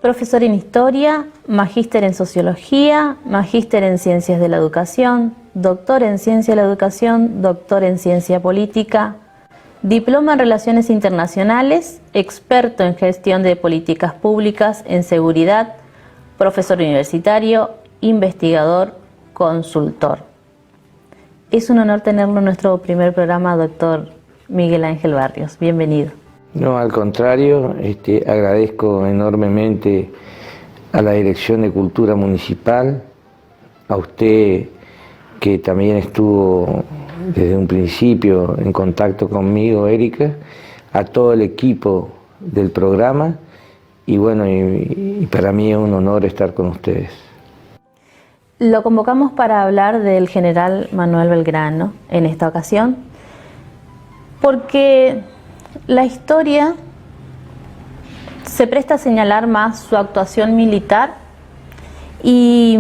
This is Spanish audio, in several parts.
Profesor en Historia, magíster en Sociología, magíster en Ciencias de la Educación, doctor en Ciencia de la Educación, doctor en Ciencia Política, diploma en Relaciones Internacionales, experto en Gestión de Políticas Públicas en Seguridad, profesor universitario, investigador, consultor. Es un honor tenerlo en nuestro primer programa, doctor Miguel Ángel Barrios. Bienvenido. No, al contrario, agradezco enormemente a la Dirección de Cultura Municipal, a usted que también estuvo desde un principio en contacto conmigo, Erika, a todo el equipo del programa y bueno, y para mí es un honor estar con ustedes. Lo convocamos para hablar del general Manuel Belgrano en esta ocasión, porque la historia se presta a señalar más su actuación militar y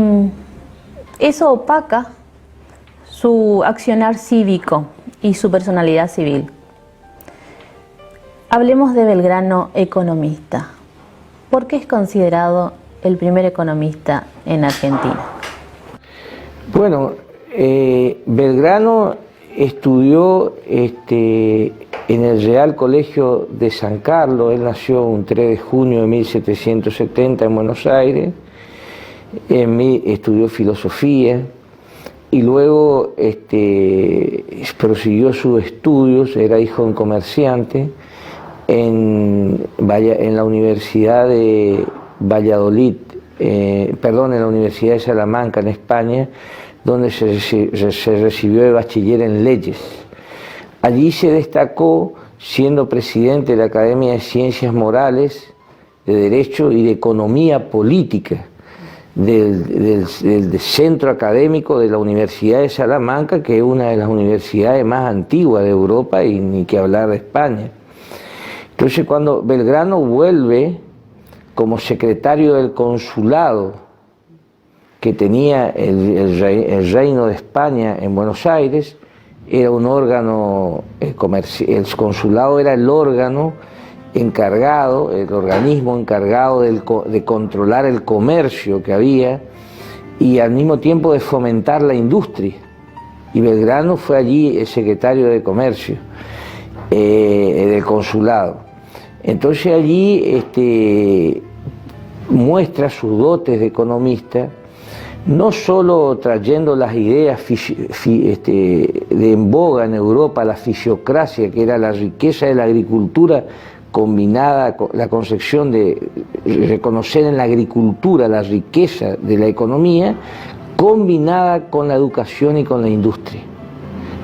eso opaca su accionar cívico y su personalidad civil. Hablemos de Belgrano economista. ¿Por qué es considerado el primer economista en Argentina? Bueno, Belgrano estudió en el Real Colegio de San Carlos. Él nació un 3 de junio de 1770 en Buenos Aires, estudió filosofía y luego prosiguió sus estudios, era hijo de un comerciante, en la Universidad de Valladolid, en la Universidad de Salamanca, en España, donde se recibió de bachiller en leyes. Allí se destacó siendo presidente de la Academia de Ciencias Morales, de Derecho y de Economía Política del centro académico de la Universidad de Salamanca, que es una de las universidades más antiguas de Europa y ni que hablar de España. Entonces, cuando Belgrano vuelve como secretario del consulado que tenía el Reino de España en Buenos Aires, era un órgano comercial. El consulado era el órgano encargado, el organismo encargado de controlar el comercio que había y al mismo tiempo de fomentar la industria. Y Belgrano fue allí el secretario de Comercio del consulado. Entonces allí muestra sus dotes de economista, no solo trayendo las ideas de en boga en Europa, la fisiocracia, que era la riqueza de la agricultura combinada con la concepción de reconocer en la agricultura la riqueza de la economía, combinada con la educación y con la industria.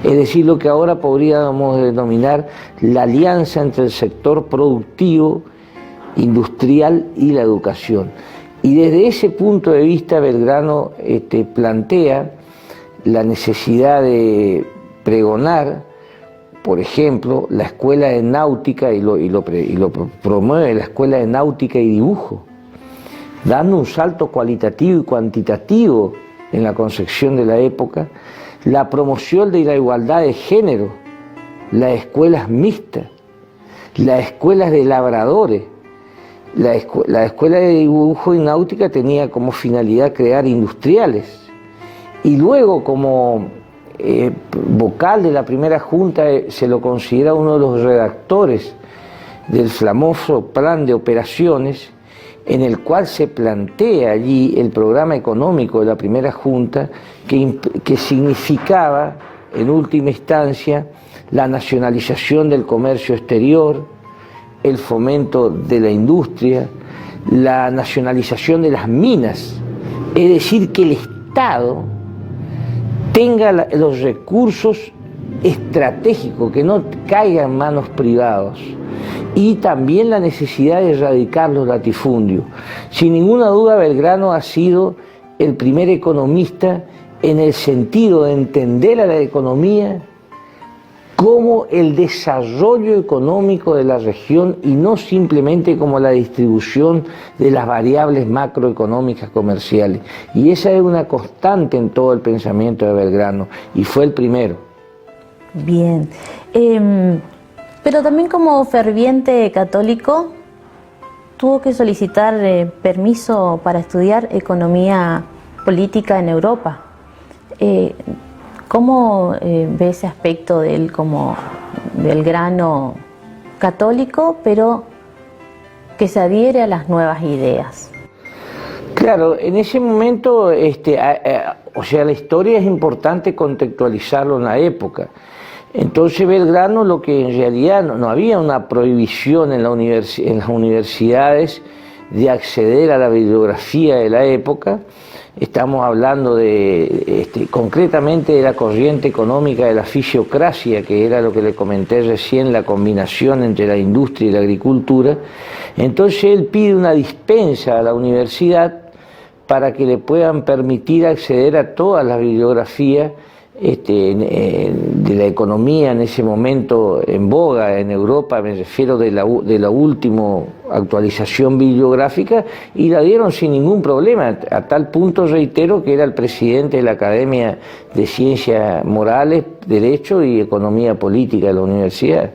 Es decir, lo que ahora podríamos denominar la alianza entre el sector productivo, industrial y la educación. Y desde ese punto de vista Belgrano plantea la necesidad de pregonar, por ejemplo, la escuela de náutica y lo promueve la escuela de náutica y dibujo, dando un salto cualitativo y cuantitativo en la concepción de la época, la promoción de la igualdad de género, las escuelas mixtas, las escuelas de labradores. La escuela de dibujo y náutica tenía como finalidad crear industriales y luego como vocal de la primera junta se lo considera uno de los redactores del famoso plan de operaciones en el cual se plantea allí el programa económico de la primera junta que significaba en última instancia la nacionalización del comercio exterior, el fomento de la industria, la nacionalización de las minas, es decir, que el Estado tenga los recursos estratégicos, que no caigan en manos privadas, y también la necesidad de erradicar los latifundios. Sin ninguna duda, Belgrano ha sido el primer economista en el sentido de entender a la economía como el desarrollo económico de la región y no simplemente como la distribución de las variables macroeconómicas comerciales. Y esa es una constante en todo el pensamiento de Belgrano, y fue el primero. Bien, pero también como ferviente católico tuvo que solicitar permiso para estudiar economía política en Europa. ¿Cómo ve ese aspecto de él como Belgrano católico, pero que se adhiere a las nuevas ideas? Claro, en ese momento, o sea, la historia es importante contextualizarlo en la época. Entonces Belgrano, lo que en realidad no había una prohibición en las universidades de acceder a la bibliografía de la época. Estamos hablando concretamente de la corriente económica de la fisiocracia, que era lo que le comenté recién, la combinación entre la industria y la agricultura. Entonces él pide una dispensa a la universidad para que le puedan permitir acceder a todas las bibliografías de la economía en ese momento en boga en Europa, me refiero de la última actualización bibliográfica, y la dieron sin ningún problema, a tal punto, reitero, que era el presidente de la Academia de Ciencias Morales, Derecho y Economía Política de la universidad.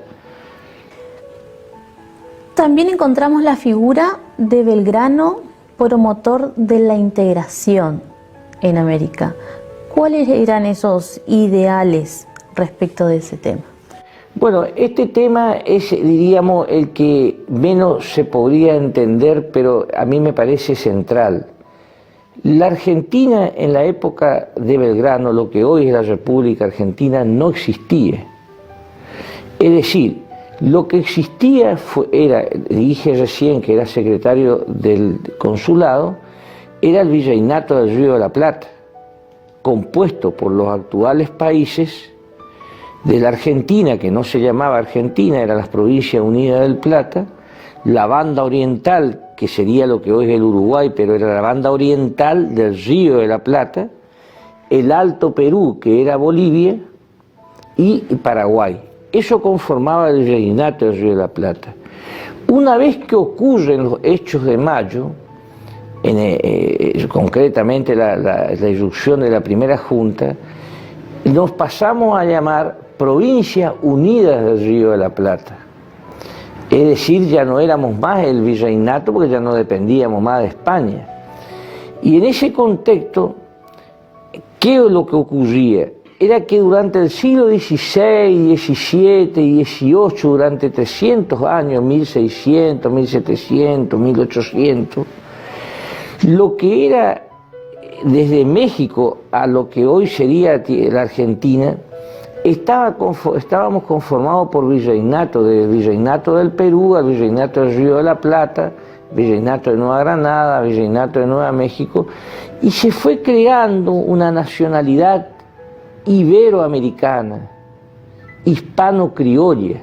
También encontramos la figura de Belgrano, promotor de la integración en América. ¿Cuáles eran esos ideales respecto de ese tema? Bueno, este tema es, diríamos, el que menos se podría entender, pero a mí me parece central. La Argentina en la época de Belgrano, lo que hoy es la República Argentina, no existía. Es decir, lo que existía dije recién que era secretario del consulado, era el virreinato del Río de la Plata, compuesto por los actuales países de la Argentina, que no se llamaba Argentina, eran las Provincias Unidas del Plata, la banda oriental, que sería lo que hoy es el Uruguay, pero era la banda oriental del Río de la Plata, el Alto Perú, que era Bolivia, y Paraguay. Eso conformaba el virreinato del Río de la Plata. Una vez que ocurren los hechos de mayo, concretamente la irrupción de la primera junta, nos pasamos a llamar Provincias Unidas del Río de la Plata. Es decir, ya no éramos más el virreinato porque ya no dependíamos más de España. Y en ese contexto, ¿qué es lo que ocurría? Era que durante el siglo XVI, XVII y XVIII, durante 300 años, 1600, 1700, 1800, lo que era desde México a lo que hoy sería la Argentina, estábamos conformados por virreinato, desde el virreinato del Perú al virreinato del Río de la Plata, virreinato de Nueva Granada, virreinato de Nueva México, y se fue creando una nacionalidad iberoamericana, hispano-criolla.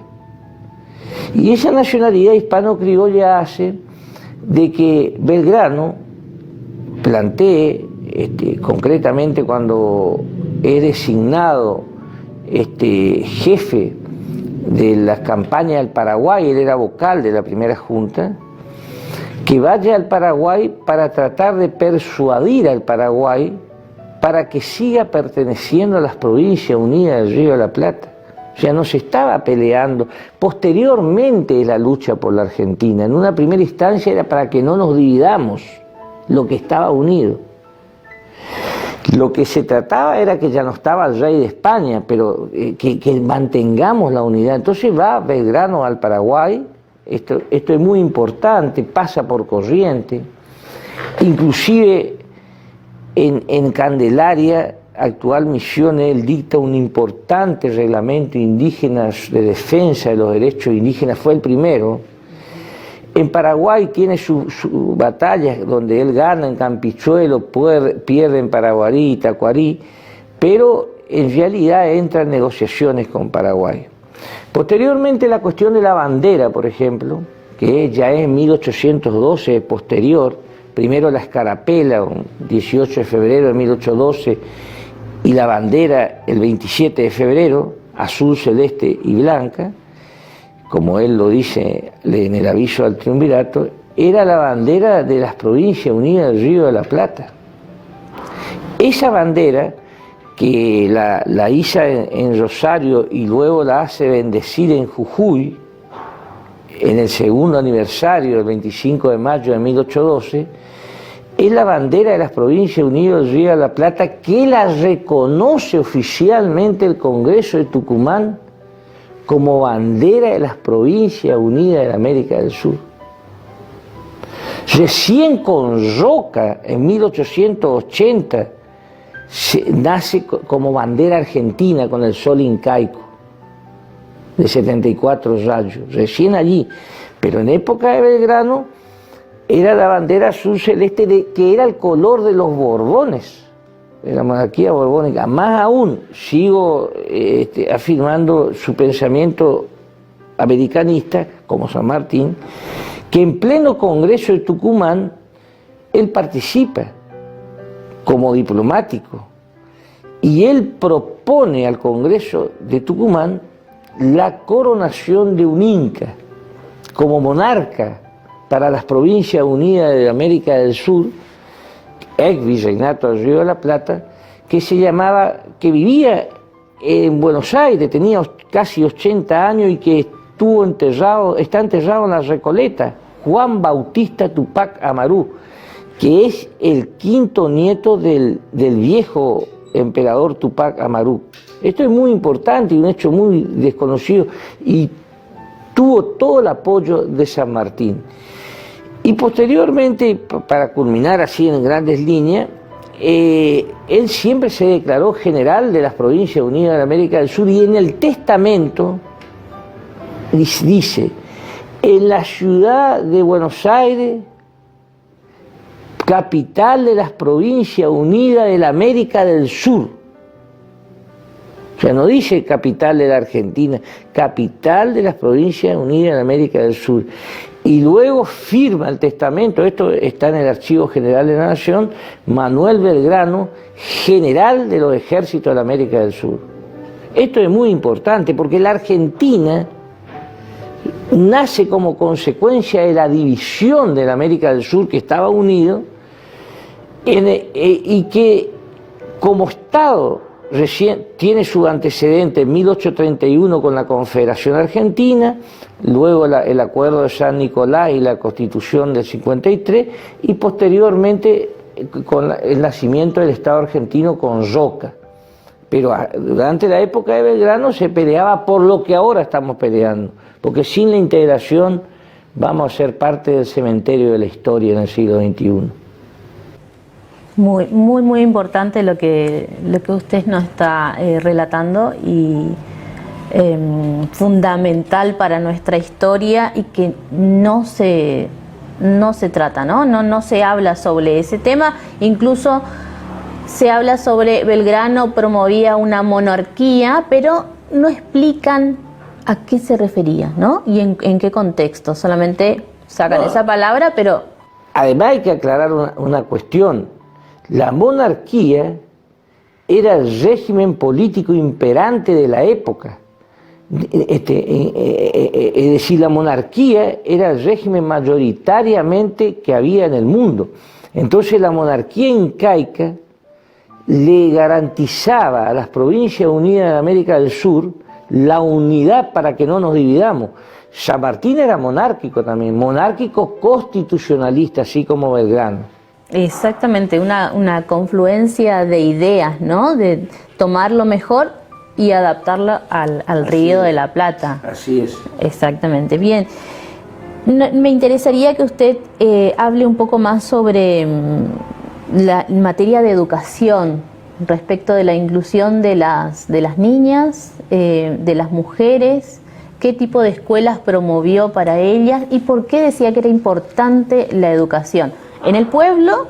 Y esa nacionalidad hispano-criolla hace de que Belgrano plantee, concretamente cuando es designado jefe de las campañas del Paraguay, él era vocal de la primera junta, que vaya al Paraguay para tratar de persuadir al Paraguay para que siga perteneciendo a las Provincias Unidas del Río de la Plata. O sea, no se estaba peleando. Posteriormente la lucha por la Argentina, en una primera instancia era para que no nos dividamos lo que estaba unido. Lo que se trataba era que ya no estaba el rey de España, pero que mantengamos la unidad. Entonces va Belgrano al Paraguay, esto es muy importante, pasa por Corrientes, inclusive en Candelaria, actual Misión, él dicta un importante reglamento indígena de defensa de los derechos indígenas, fue el primero. En Paraguay tiene su batalla donde él gana en Campichuelo, pierde en Paraguarí y Tacuarí, pero en realidad entra en negociaciones con Paraguay. Posteriormente la cuestión de la bandera, por ejemplo, que ya es en 1812, posterior, primero la escarapela, 18 de febrero de 1812, y la bandera el 27 de febrero, azul, celeste y blanca, como él lo dice en el aviso al triunvirato, era la bandera de las Provincias Unidas del Río de la Plata. Esa bandera, que la iza en Rosario y luego la hace bendecir en Jujuy, en el segundo aniversario, el 25 de mayo de 1812, es la bandera de las Provincias Unidas del Río de la Plata, que la reconoce oficialmente el Congreso de Tucumán como bandera de las Provincias Unidas de la América del Sur. Recién con Roca, en 1880, nace como bandera argentina con el sol incaico de 74 rayos, recién allí. Pero en época de Belgrano era la bandera azul celeste, que era el color de los Borbones, de la monarquía borbónica. Más aún, sigo afirmando su pensamiento americanista, como San Martín, que en pleno Congreso de Tucumán él participa como diplomático y él propone al Congreso de Tucumán la coronación de un inca como monarca para las Provincias Unidas de América del Sur, ex virreinato del Río de la Plata, que vivía en Buenos Aires, tenía casi 80 años y que está enterrado en la Recoleta, Juan Bautista Tupac Amaru, que es el quinto nieto del viejo emperador Tupac Amaru. Esto es muy importante y un hecho muy desconocido, y tuvo todo el apoyo de San Martín. Y posteriormente, para culminar así en grandes líneas, él siempre se declaró general de las Provincias Unidas de América del Sur, y en el testamento dice: en la ciudad de Buenos Aires, capital de las Provincias Unidas de la América del Sur. O sea, no dice capital de la Argentina, capital de las Provincias Unidas de la América del Sur. Y luego firma el testamento, esto está en el Archivo General de la Nación, Manuel Belgrano, general de los ejércitos de la América del Sur. Esto es muy importante porque la Argentina nace como consecuencia de la división de la América del Sur, que estaba unido, y que como Estado recién tiene su antecedente en 1831 con la Confederación Argentina, luego el Acuerdo de San Nicolás y la Constitución del 53, y posteriormente con el nacimiento del Estado argentino con Roca. Pero durante la época de Belgrano se peleaba por lo que ahora estamos peleando, porque sin la integración vamos a ser parte del cementerio de la historia en el siglo XXI. Muy importante lo que usted nos está relatando, y fundamental para nuestra historia, y que no se trata, no se habla sobre ese tema. Incluso se habla sobre Belgrano promovía una monarquía, pero no explican a qué se refería, ¿no? Y en qué contexto. Solamente sacan esa palabra, pero... Además hay que aclarar una cuestión. La monarquía era el régimen político imperante de la época. Es decir, la monarquía era el régimen mayoritariamente que había en el mundo. Entonces la monarquía incaica le garantizaba a las Provincias Unidas de América del Sur la unidad para que no nos dividamos. San Martín era monárquico también, monárquico constitucionalista, así como Belgrano. Exactamente, una confluencia de ideas, ¿no? De tomar lo mejor y adaptarlo al Río de la Plata. Así es. Exactamente, bien. Me interesaría que usted hable un poco más sobre la materia de educación, respecto de la inclusión de las niñas, de las mujeres, qué tipo de escuelas promovió para ellas y por qué decía que era importante la educación en el pueblo,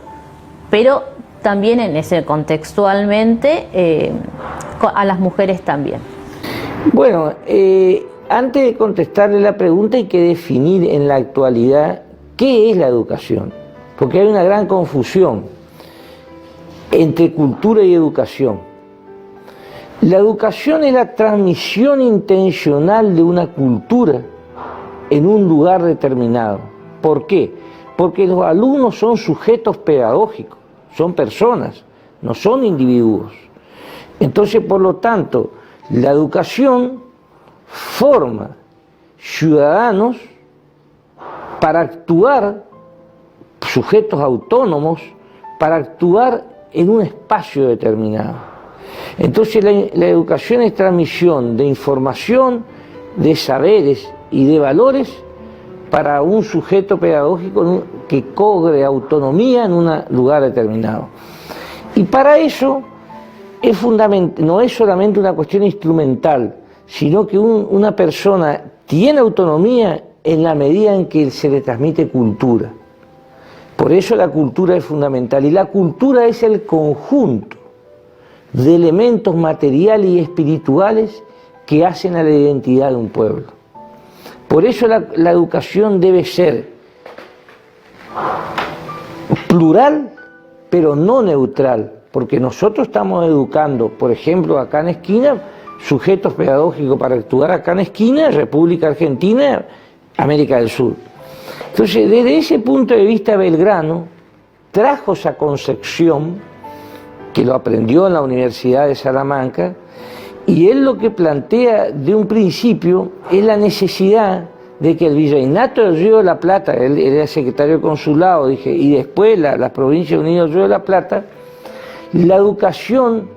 pero también en ese contextualmente a las mujeres también. Bueno, antes de contestarle la pregunta hay que definir en la actualidad qué es la educación, porque hay una gran confusión entre cultura y educación. La educación es la transmisión intencional de una cultura en un lugar determinado. ¿Por qué? Porque los alumnos son sujetos pedagógicos, son personas, no son individuos. Entonces, por lo tanto, la educación forma ciudadanos para actuar, sujetos autónomos, para actuar en un espacio determinado. Entonces la educación es transmisión de información, de saberes y de valores para un sujeto pedagógico que cobre autonomía en un lugar determinado. Y para eso no es solamente una cuestión instrumental, sino que una persona tiene autonomía en la medida en que se le transmite cultura. Por eso la cultura es fundamental, y la cultura es el conjunto de elementos materiales y espirituales que hacen a la identidad de un pueblo. Por eso la educación debe ser plural, pero no neutral, porque nosotros estamos educando, por ejemplo, acá en Esquina, sujetos pedagógicos para actuar acá en Esquina, República Argentina, América del Sur. Entonces, desde ese punto de vista, Belgrano trajo esa concepción, que lo aprendió en la Universidad de Salamanca, y él lo que plantea de un principio es la necesidad de que el Virreinato del Río de la Plata, él era secretario de consulado, dije, y después las Provincias Unidas del Río de la Plata, la educación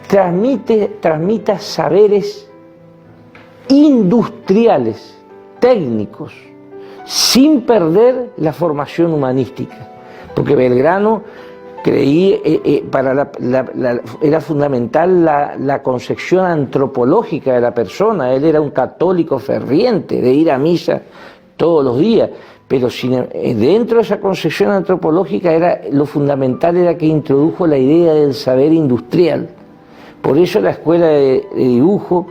transmita saberes industriales, técnicos, sin perder la formación humanística, porque Belgrano creía, era fundamental la concepción antropológica de la persona. Él era un católico ferviente de ir a misa todos los días, pero dentro de esa concepción antropológica lo fundamental era que introdujo la idea del saber industrial. Por eso la escuela de dibujo,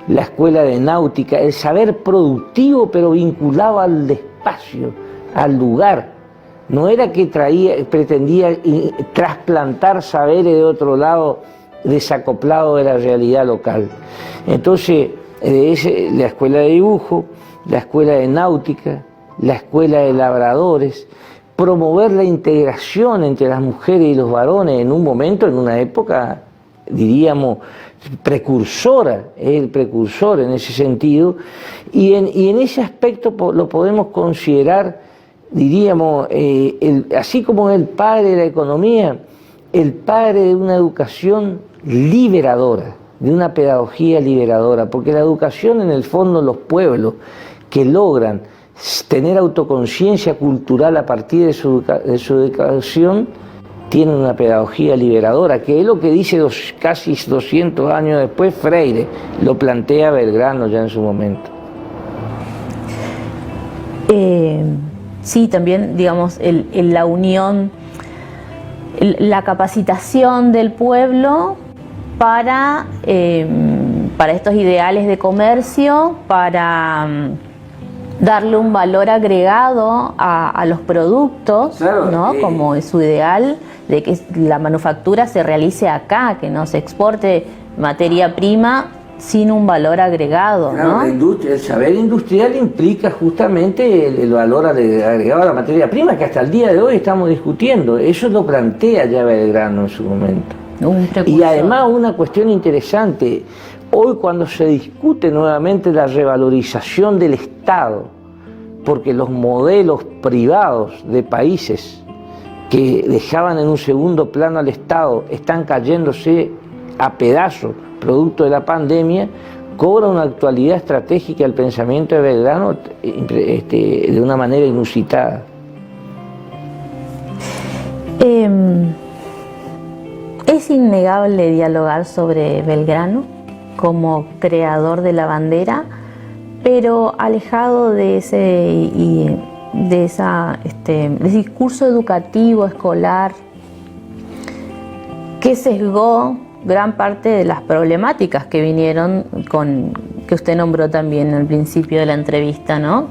la escuela de náutica, el saber productivo pero vinculado al espacio, al lugar. No era que pretendía trasplantar saberes de otro lado desacoplado de la realidad local. Entonces, la escuela de dibujo, la escuela de náutica, la escuela de labradores, promover la integración entre las mujeres y los varones en un momento, en una época, diríamos, precursora, es el precursor en ese sentido, y en ese aspecto lo podemos considerar, diríamos, así como el padre de la economía, el padre de una educación liberadora, de una pedagogía liberadora, porque la educación, en el fondo, los pueblos que logran tener autoconciencia cultural a partir de su educación, tienen una pedagogía liberadora, que es lo que dice casi 200 años después Freire, lo plantea Belgrano ya en su momento. Sí, también, digamos, la unión, la capacitación del pueblo para estos ideales de comercio, para darle un valor agregado a los productos, claro, ¿no? Como es su ideal de que la manufactura se realice acá, que no se exporte materia prima sin un valor agregado, claro, ¿no? El saber industrial implica justamente el valor agregado a la materia prima, que hasta el día de hoy estamos discutiendo. Eso lo plantea ya Belgrano en su momento. Y además una cuestión interesante, hoy cuando se discute nuevamente la revalorización del Estado, porque los modelos privados de países que dejaban en un segundo plano al Estado están cayéndose a pedazos producto de la pandemia, cobra una actualidad estratégica el pensamiento de Belgrano de una manera inusitada. Es innegable dialogar sobre Belgrano como creador de la bandera, pero alejado de ese discurso educativo escolar que sesgó gran parte de las problemáticas que vinieron que usted nombró también al principio de la entrevista, ¿no?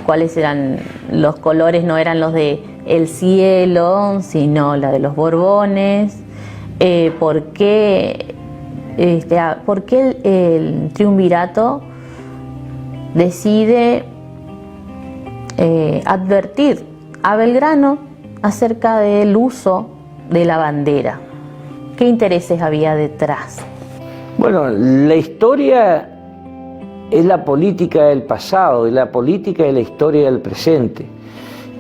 Cuáles eran los colores, no eran los de el cielo, sino la de los Borbones, ¿Por qué el triunvirato decide advertir a Belgrano acerca del uso de la bandera? ¿Qué intereses había detrás? Bueno, la historia es la política del pasado y la política es la historia del presente.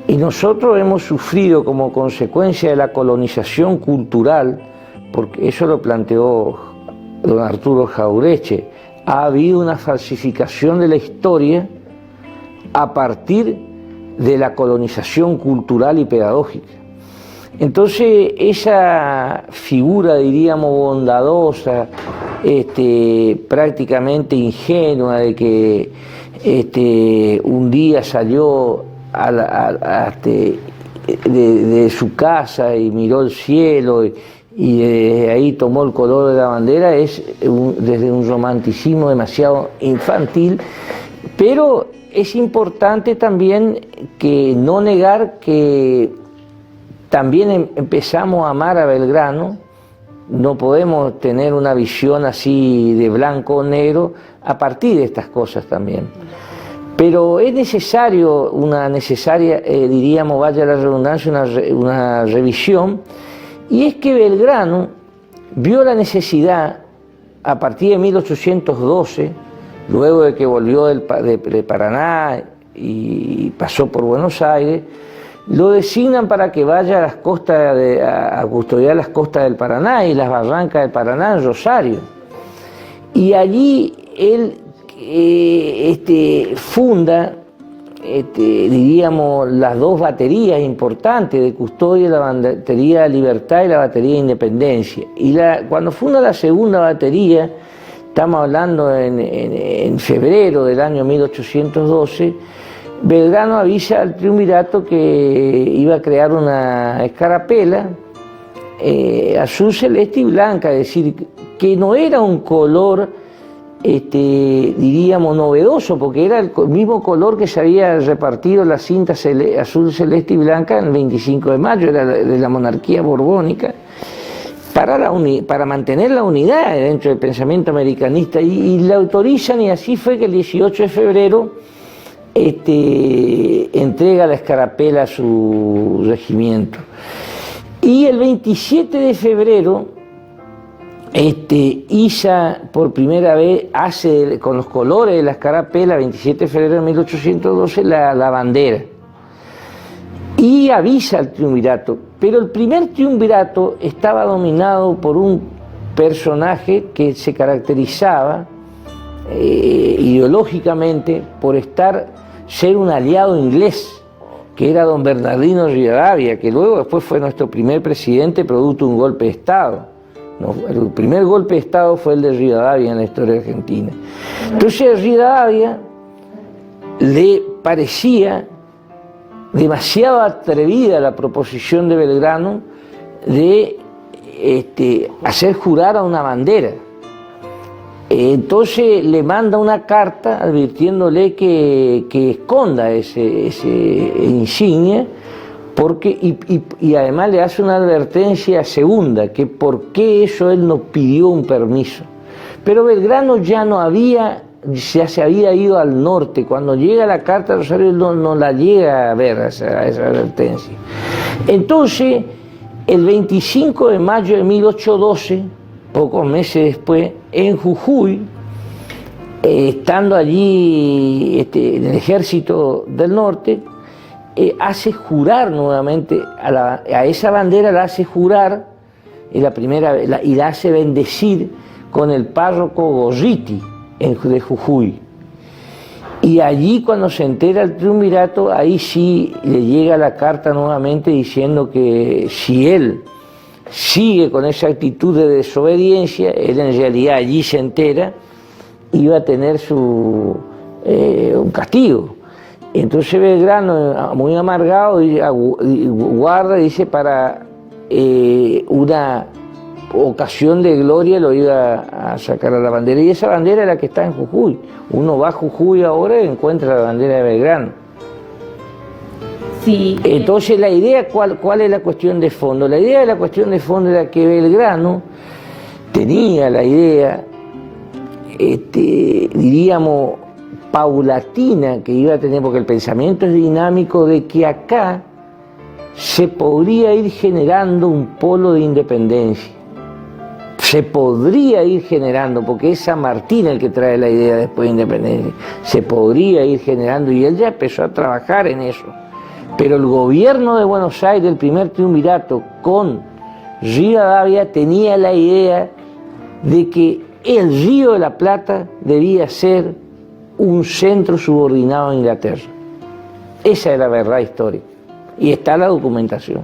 Y nosotros hemos sufrido como consecuencia de la colonización cultural, porque eso lo planteó don Arturo Jauretche, ha habido una falsificación de la historia a partir de la colonización cultural y pedagógica. Entonces esa figura, diríamos, bondadosa, prácticamente ingenua, de que un día salió de su casa y miró el cielo y desde ahí tomó el color de la bandera, es desde un romanticismo demasiado infantil, pero es importante también que no negar que también empezamos a amar a Belgrano. No podemos tener una visión así de blanco o negro a partir de estas cosas también. Pero es necesario, diríamos, vaya la redundancia, una revisión, y es que Belgrano vio la necesidad a partir de 1812, luego de que volvió de Paraná y pasó por Buenos Aires, lo designan para que vaya a las costas a custodiar las costas del Paraná y las barrancas del Paraná en Rosario. Y allí él funda, diríamos, las dos baterías importantes de custodia, la batería Libertad y la batería Independencia. Y cuando funda la segunda batería, estamos hablando en febrero del año 1812, Belgrano avisa al triunvirato que iba a crear una escarapela azul, celeste y blanca, es decir, que no era un color, diríamos, novedoso, porque era el mismo color que se había repartido la cinta azul, celeste y blanca el 25 de mayo, era de la monarquía borbónica, para mantener la unidad dentro del pensamiento americanista, y la autorizan, y así fue que el 18 de febrero entrega la escarapela a su regimiento. Y el 27 de febrero iza por primera vez, hace con los colores de la escarapela, 27 de febrero de 1812, la bandera. Y avisa al triunvirato, pero el primer triunvirato estaba dominado por un personaje que se caracterizaba ideológicamente por ser un aliado inglés, que era don Bernardino Rivadavia, que luego después fue nuestro primer presidente producto de un golpe de Estado. No, el primer golpe de Estado fue el de Rivadavia en la historia argentina. Entonces a Rivadavia le parecía demasiado atrevida la proposición de Belgrano de hacer jurar a una bandera. Entonces le manda una carta advirtiéndole que esconda ese insignia, y además le hace una advertencia segunda, que por qué eso él no pidió un permiso. Pero Belgrano ya se había ido al norte. Cuando llega la carta de Rosario no la llega a ver esa advertencia. Entonces, el 25 de mayo de 1812, pocos meses después, en Jujuy, estando allí en el ejército del norte, hace jurar nuevamente a esa bandera, la hace jurar la primera vez, y la hace bendecir con el párroco Gorriti de Jujuy. Y allí, cuando se entera el triunvirato, ahí sí le llega la carta nuevamente diciendo que si él sigue con esa actitud de desobediencia, él en realidad allí se entera, iba a tener un castigo. Entonces Belgrano, muy amargado, guarda, dice, para una ocasión de gloria lo iba a sacar a la bandera. Y esa bandera es la que está en Jujuy. Uno va a Jujuy ahora y encuentra la bandera de Belgrano. Sí. Entonces la idea, ¿cuál es la cuestión de fondo? La idea de la cuestión de fondo era que Belgrano tenía la idea, diríamos, paulatina que iba a tener, porque el pensamiento es dinámico, de que acá se podría ir generando un polo de independencia. Se podría ir generando, porque es San Martín el que trae la idea después de independencia, se podría ir generando, y él ya empezó a trabajar en eso. Pero el gobierno de Buenos Aires, el primer triunvirato con Rivadavia, tenía la idea de que el Río de la Plata debía ser un centro subordinado a Inglaterra. Esa es la verdad histórica, y está la documentación.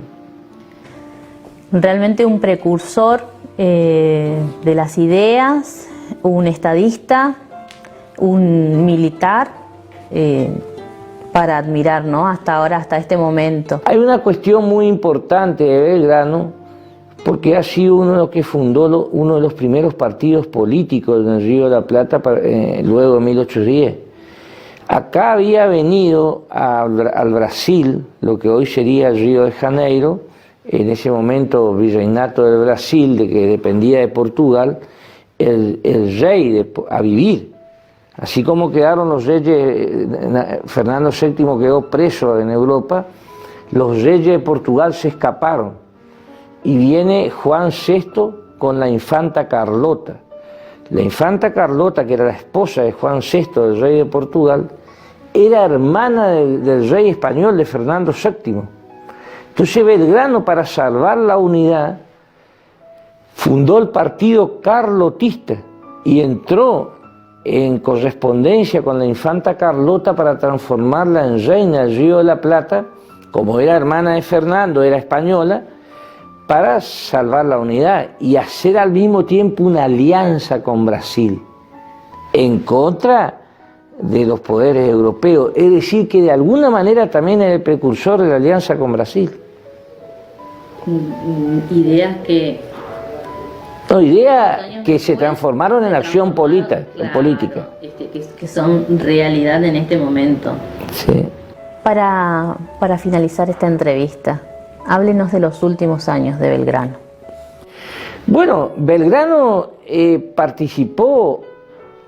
Realmente un precursor de las ideas, un estadista, un militar, para admirar, ¿no? Hasta ahora, hasta este momento. Hay una cuestión muy importante de Belgrano, porque ha sido uno de los que fundó uno de los primeros partidos políticos en el Río de la Plata, luego de 1810. Acá había venido al Brasil, lo que hoy sería el Río de Janeiro, en ese momento virreinato del Brasil, de que dependía de Portugal, el rey a vivir. Así como quedaron los reyes, Fernando VII quedó preso en Europa, los reyes de Portugal se escaparon. Y viene Juan VI con la infanta Carlota. La infanta Carlota, que era la esposa de Juan VI, del rey de Portugal, era hermana del rey español, de Fernando VII. Entonces Belgrano, para salvar la unidad, fundó el partido carlotista y entró en correspondencia con la infanta Carlota para transformarla en reina del Río de la Plata, como era hermana de Fernando, era española, para salvar la unidad y hacer al mismo tiempo una alianza con Brasil, en contra de los poderes europeos. Es decir, que de alguna manera también era el precursor de la alianza con Brasil. Ideas que... No, ideas que se transformaron en acción política. Que son realidad en este momento. Sí. Para finalizar esta entrevista, háblenos de los últimos años de Belgrano. Bueno, Belgrano participó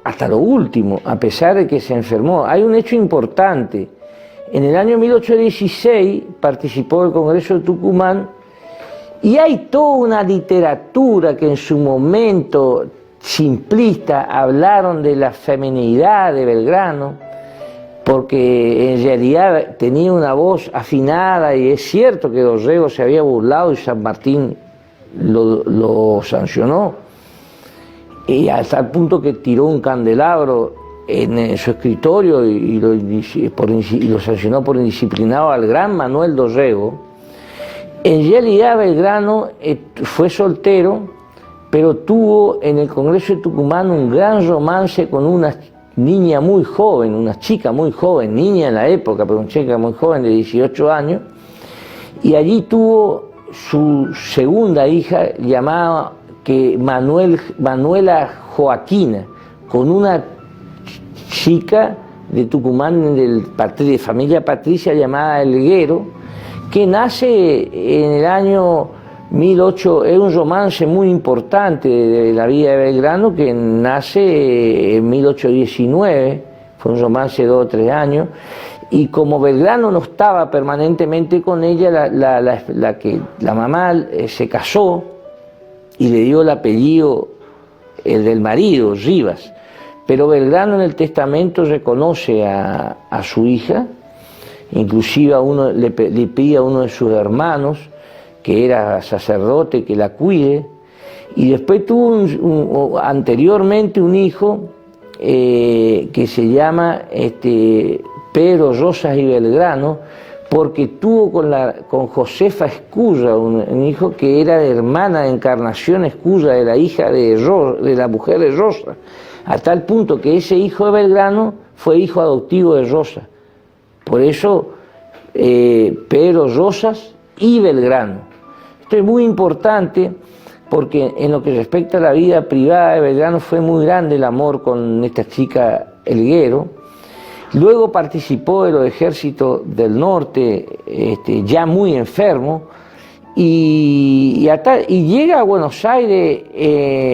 hasta lo último, a pesar de que se enfermó. Hay un hecho importante. En el año 1816 participó del Congreso de Tucumán, y hay toda una literatura que en su momento simplista hablaron de la feminidad de Belgrano, porque en realidad tenía una voz afinada, y es cierto que Dorrego se había burlado y San Martín lo sancionó, y hasta el punto que tiró un candelabro en su escritorio y lo sancionó por indisciplinado al gran Manuel Dorrego. En realidad Belgrano fue soltero, pero tuvo en el Congreso de Tucumán un gran romance con una niña muy joven, una chica muy joven, niña en la época, pero una chica muy joven de 18 años, y allí tuvo su segunda hija llamada Manuela Joaquina, con una chica de Tucumán de familia patricia llamada Elguero, que nace en el año 1800, es un romance muy importante de la vida de Belgrano, que nace en 1819, fue un romance de 2 o 3 años, y como Belgrano no estaba permanentemente con ella, la mamá se casó y le dio el apellido, el del marido, Rivas, pero Belgrano en el testamento reconoce a su hija. Inclusive le pide a uno de sus hermanos, que era sacerdote, que la cuide, y después tuvo anteriormente un hijo que se llama Pedro Rosas y Belgrano, porque tuvo con Josefa Escurra un hijo que era de hermana de Encarnación Escurra, de la hija de la mujer de Rosa, a tal punto que ese hijo de Belgrano fue hijo adoptivo de Rosa. Por eso, Pedro Rosas y Belgrano. Esto es muy importante porque en lo que respecta a la vida privada de Belgrano fue muy grande el amor con esta chica Elguero, Luego participó de los ejércitos del norte, ya muy enfermo, y llega a Buenos Aires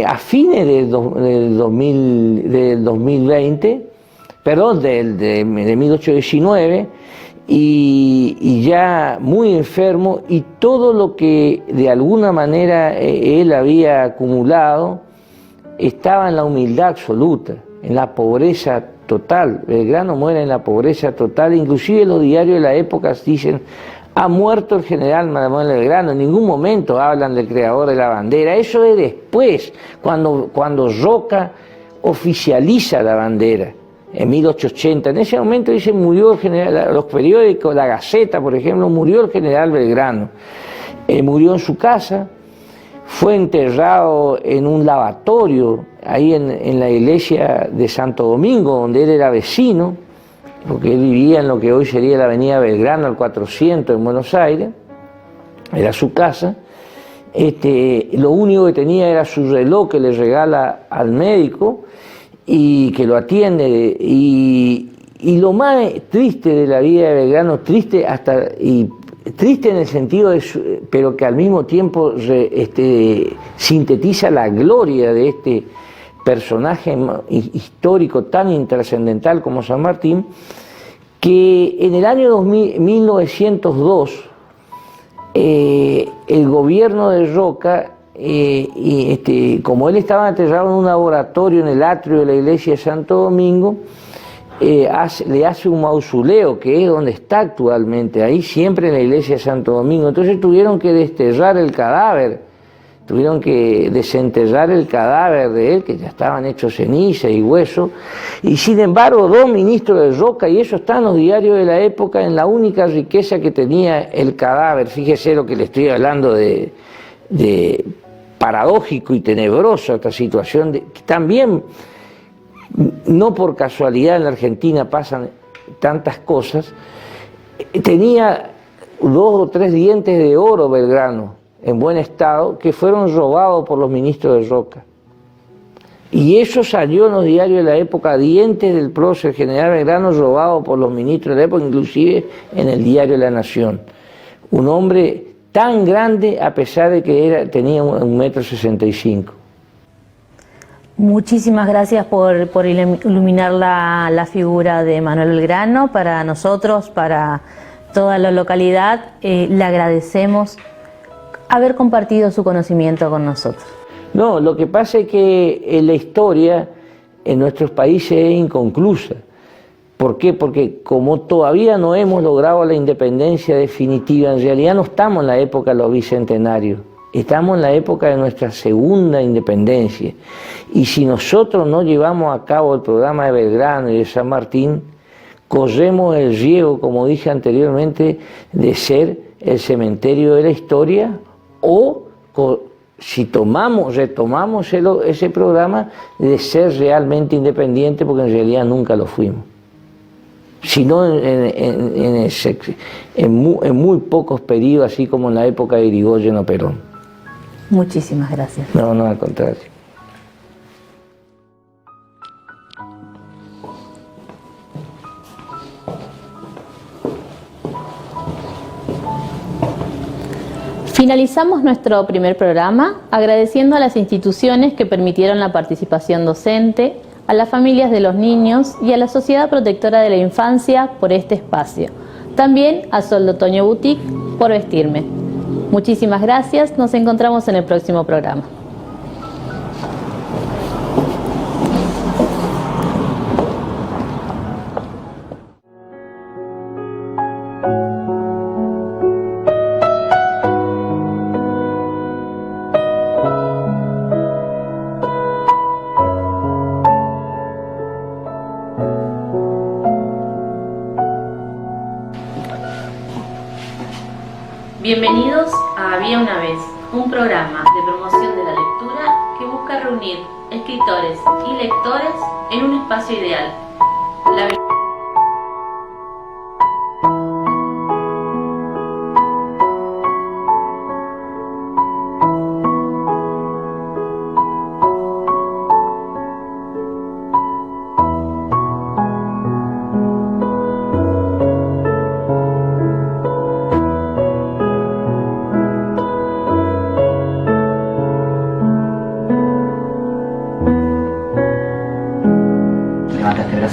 a fines del 2020, perdón, de 1819, y ya muy enfermo, y todo lo que de alguna manera él había acumulado estaba en la humildad absoluta, en la pobreza total. Belgrano muere en la pobreza total, inclusive los diarios de la época dicen: ha muerto el general Manuel Belgrano. En ningún momento hablan del creador de la bandera. Eso es después, cuando Roca oficializa la bandera, en 1880. En ese momento dice: murió el general. Los periódicos, La Gaceta, por ejemplo, murió el general Belgrano. Murió en su casa, fue enterrado en un lavatorio, ahí en la iglesia de Santo Domingo, donde él era vecino, porque él vivía en lo que hoy sería la avenida Belgrano, al 400, en Buenos Aires. Era su casa. Lo único que tenía era su reloj que le regala al médico y que lo atiende. Y lo más triste de la vida de Belgrano, triste en el sentido pero que al mismo tiempo sintetiza la gloria de este personaje histórico tan intrascendental como San Martín, que en el año 1902 el gobierno de Roca, como él estaba enterrado en un laboratorio en el atrio de la iglesia de Santo Domingo, le hace un mausoleo, que es donde está actualmente, ahí siempre en la iglesia de Santo Domingo. Entonces tuvieron que desterrar el cadáver, tuvieron que desenterrar el cadáver de él, que ya estaban hechos ceniza y hueso, y sin embargo 2 ministros de Roca, y eso está en los diarios de la época, en la única riqueza que tenía el cadáver. Fíjese lo que le estoy hablando de paradójico y tenebroso, esta situación, que también no por casualidad en la Argentina pasan tantas cosas. Tenía 2 o 3 dientes de oro Belgrano, en buen estado, que fueron robados por los ministros de Roca. Y eso salió en los diarios de la época: dientes del prócer general Belgrano robados por los ministros de la época, inclusive en el diario La Nación. Un hombre tan grande a pesar de que tenía 1,65 m. Muchísimas gracias por iluminar la figura de Manuel Belgrano para nosotros, para toda la localidad. Le agradecemos haber compartido su conocimiento con nosotros. No, lo que pasa es que la historia en nuestros países es inconclusa. ¿Por qué? Porque como todavía no hemos logrado la independencia definitiva, en realidad no estamos en la época de los bicentenarios, estamos en la época de nuestra segunda independencia. Y si nosotros no llevamos a cabo el programa de Belgrano y de San Martín, corremos el riesgo, como dije anteriormente, de ser el cementerio de la historia, o si retomamos ese programa, de ser realmente independiente, porque en realidad nunca lo fuimos. Sino en muy pocos periodos, así como en la época de Irigoyen o Perón. Muchísimas gracias. No, al contrario. Finalizamos nuestro primer programa agradeciendo a las instituciones que permitieron la participación docente, a las familias de los niños y a la Sociedad Protectora de la Infancia por este espacio. También a Sol de Otoño Boutique por vestirme. Muchísimas gracias, nos encontramos en el próximo programa. Bienvenidos a Había una vez, un programa de promoción de la lectura que busca reunir escritores y lectores en un espacio ideal.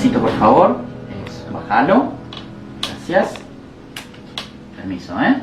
bracito, por favor. Eso, bájalo. Gracias. Permiso, ¿eh?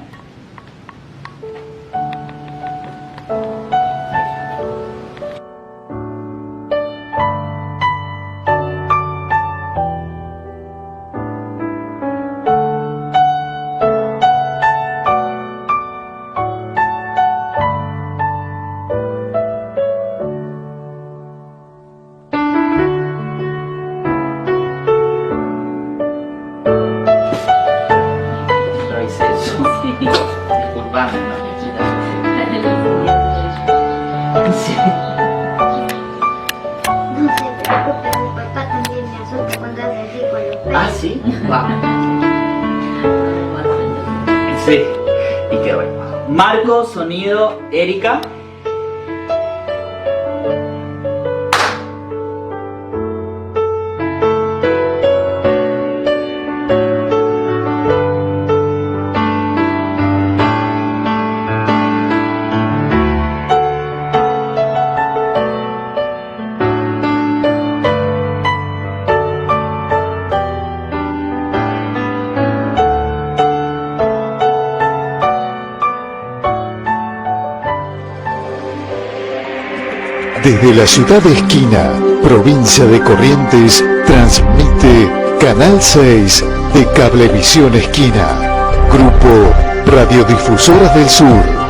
Disculpame, sí. No se preocupe, mi papá también me asusta cuando hace así con los pelos. Ah, sí, va. Sí, y qué bueno. Marco, sonido, Erika. Desde la ciudad de Esquina, provincia de Corrientes, transmite Canal 6 de Cablevisión Esquina, Grupo Radiodifusoras del Sur.